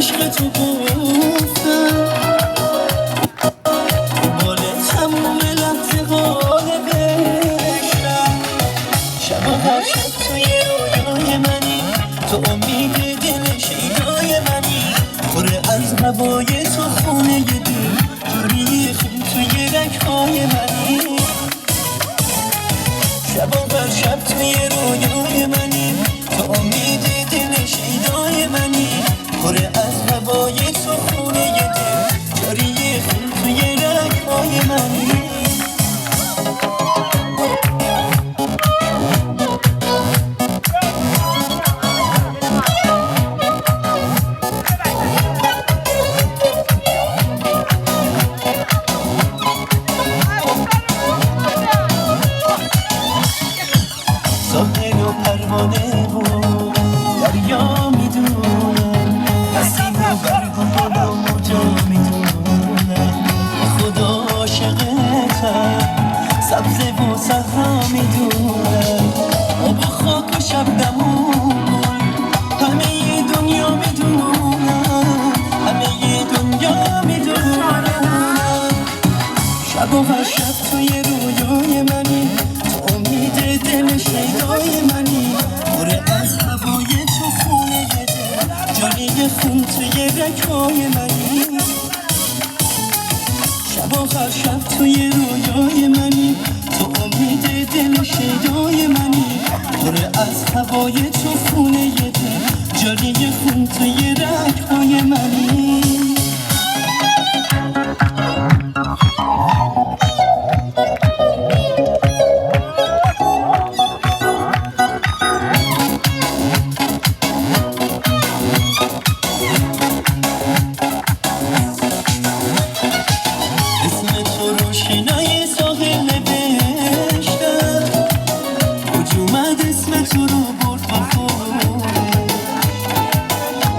عشق تو گفتم بال تموم لحظه غالبشم شب و هر شب توی رویای منی تو امید دل شیدای منی پر از هوای تو خونه دل جوری خون توی رگهای منی شب و هر شب توی رویای منی تو امید دل شیدای منی پر از هوای تو خونه دل جاری خون توی رگهای منی ساحل و پروانه بود دریا میدونم نسیم و برگ و گل و موجا میدونم خدا عاشقتم سبزه و صحرا میدونم آب و خاک و شبنم و گل همه دنیا میدونم همه دنیا میدونم شب و هر شب توی رویای منی تو امید دل شیدای منی پر از هوای تو خونه دل جاری خون توی رگهای منی شب و هر شب توی رویای منی تو امید دل شیدای منی پر از هوای تو خونه دل جاری خون توی رگهای منی روشنای ساحل نوشتم اوج اومد اسم تو رو برد با خوده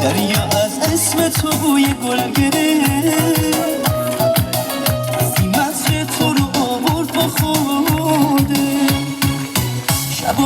دریا از اسم تو بوی گل گرفت سیمت تو رو آورد با خوده شب و